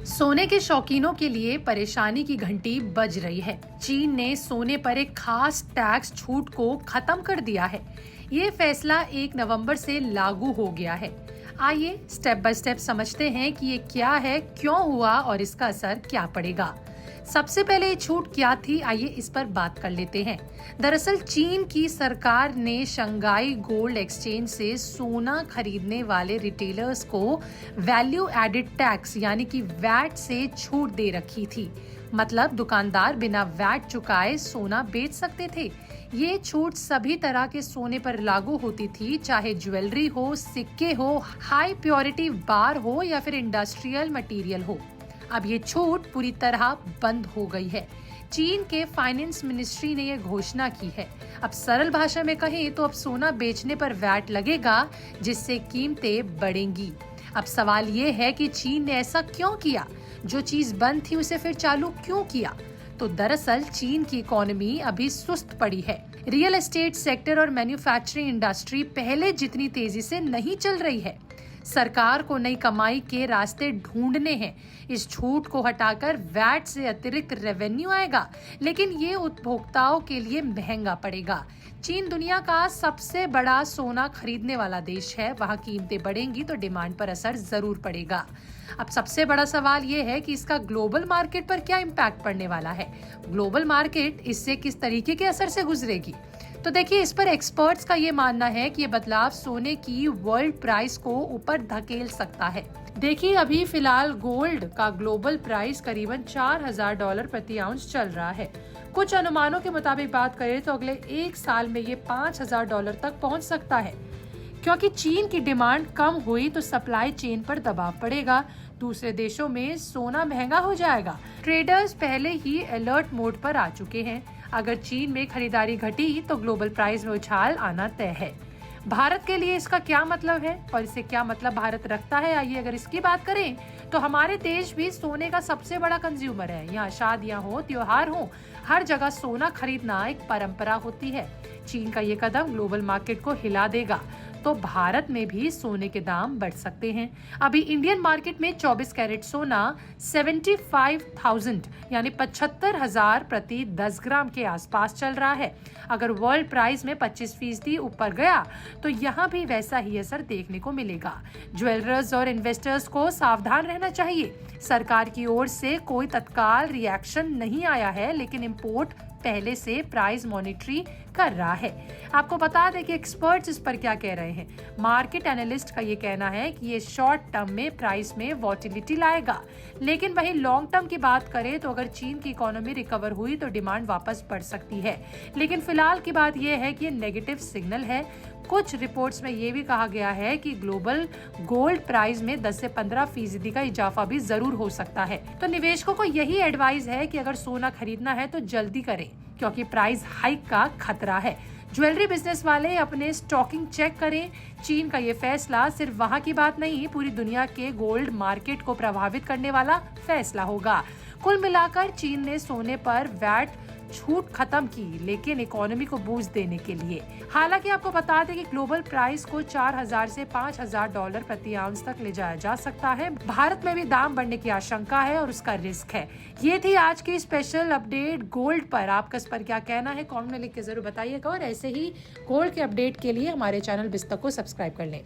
सोने के शौकीनों के लिए परेशानी की घंटी बज रही है। चीन ने सोने पर एक खास टैक्स छूट को खत्म कर दिया है। ये फैसला 1 नवंबर से लागू हो गया है। आइए स्टेप बाय स्टेप समझते हैं कि ये क्या है, क्यों हुआ और इसका असर क्या पड़ेगा। सबसे पहले ये छूट क्या थी, आइए इस पर बात कर लेते हैं। दरअसल चीन की सरकार ने शंघाई गोल्ड एक्सचेंज से सोना खरीदने वाले रिटेलर्स को वैल्यू एडेड टैक्स यानी कि वैट से छूट दे रखी थी। मतलब दुकानदार बिना वैट चुकाए सोना बेच सकते थे। ये छूट सभी तरह के सोने पर लागू होती थी, चाहे ज्वेलरी हो, सिक्के हो, हाई प्योरिटी बार हो या फिर इंडस्ट्रियल मटेरियल हो। अब ये छूट पूरी तरह बंद हो गई है। चीन के फाइनेंस मिनिस्ट्री ने यह घोषणा की है। अब सरल भाषा में कहें तो अब सोना बेचने पर वैट लगेगा, जिससे कीमतें बढ़ेंगी। अब सवाल ये है कि चीन ने ऐसा क्यों किया? जो चीज बंद थी उसे फिर चालू क्यों किया? तो दरअसल चीन की इकोनॉमी अभी सुस्त पड़ी है। रियल एस्टेट सेक्टर और मैन्युफैक्चरिंग इंडस्ट्री पहले जितनी तेजी से नहीं चल रही है। सरकार को नई कमाई के रास्ते ढूंढने हैं। इस छूट को हटाकर वैट से अतिरिक्त रेवेन्यू आएगा, लेकिन ये उपभोक्ताओं के लिए महंगा पड़ेगा। चीन दुनिया का सबसे बड़ा सोना खरीदने वाला देश है। वहाँ कीमतें बढ़ेंगी तो डिमांड पर असर जरूर पड़ेगा। अब सबसे बड़ा सवाल ये है कि इसका ग्लोबल मार्केट पर क्या इम्पैक्ट पड़ने वाला है। ग्लोबल मार्केट इससे किस तरीके के असर से गुजरेगी? तो देखिए, इस पर एक्सपर्ट्स का ये मानना है कि ये बदलाव सोने की वर्ल्ड प्राइस को ऊपर धकेल सकता है। देखिए, अभी फिलहाल गोल्ड का ग्लोबल प्राइस करीबन $4,000 प्रति आउंस चल रहा है। कुछ अनुमानों के मुताबिक बात करें तो अगले 1 साल में ये $5,000 तक पहुंच सकता है। क्योंकि चीन की डिमांड कम हुई तो सप्लाई चेन पर दबाव पड़ेगा। दूसरे देशों में सोना महंगा हो जाएगा। ट्रेडर्स पहले ही अलर्ट मोड पर आ चुके हैं। अगर चीन में खरीदारी घटी तो ग्लोबल प्राइस में उछाल आना तय है। भारत के लिए इसका क्या मतलब है और इससे क्या मतलब भारत रखता है, आइए अगर इसकी बात करें तो हमारे देश भी सोने का सबसे बड़ा कंज्यूमर है। यहाँ शादियां हो, त्योहार हो, हर जगह सोना खरीदना एक परंपरा होती है। चीन का ये कदम ग्लोबल मार्केट को हिला देगा तो भारत में भी सोने के दाम बढ़ सकते हैं। अभी इंडियन मार्केट में 24 कैरेट सोना 75,000 यानी 75,000 प्रति 10 ग्राम के आसपास चल रहा है। अगर वर्ल्ड प्राइस में 25% ऊपर गया तो यहाँ भी वैसा ही असर देखने को मिलेगा। ज्वेलर्स और इन्वेस्टर्स को सावधान रहना चाहिए। सरकार की ओर से कोई तत्काल रिएक्शन नहीं आया है, लेकिन इंपोर्ट पहले से प्राइस मॉनिटरी कर रहा है। आपको बता दें कि एक्सपर्ट्स इस पर क्या कह रहे हैं। मार्केट एनालिस्ट का ये कहना है कि ये शॉर्ट टर्म में प्राइस में वॉटिलिटी लाएगा, लेकिन वही लॉन्ग टर्म की बात करें तो अगर चीन की इकोनॉमी रिकवर हुई तो डिमांड वापस बढ़ सकती है। लेकिन फिलहाल की बात यह है कि ये नेगेटिव सिग्नल है। कुछ रिपोर्ट्स में ये भी कहा गया है कि ग्लोबल गोल्ड प्राइस में 10 से 15% का इजाफा भी जरूर हो सकता है। तो निवेशकों को यही एडवाइस है कि अगर सोना खरीदना है तो जल्दी करें, क्योंकि प्राइस हाइक का खतरा है। ज्वेलरी बिजनेस वाले अपने स्टॉकिंग चेक करें। चीन का ये फैसला सिर्फ वहां की बात नहीं, पूरी दुनिया के गोल्ड मार्केट को प्रभावित करने वाला फैसला होगा। कुल मिलाकर चीन ने सोने पर वैट छूट खत्म की, लेकिन इकोनॉमी को बूस्ट देने के लिए। हालांकि आपको बता दें कि ग्लोबल प्राइस को 4,000 से $5,000 प्रति आउंस तक ले जाया जा सकता है। भारत में भी दाम बढ़ने की आशंका है और उसका रिस्क है। ये थी आज की स्पेशल अपडेट गोल्ड पर। आपका इस पर क्या कहना है, कमेंट में लिख के जरूर बताइएगा और ऐसे ही गोल्ड के अपडेट के लिए हमारे चैनल बिस्तक को सब्सक्राइब कर लें।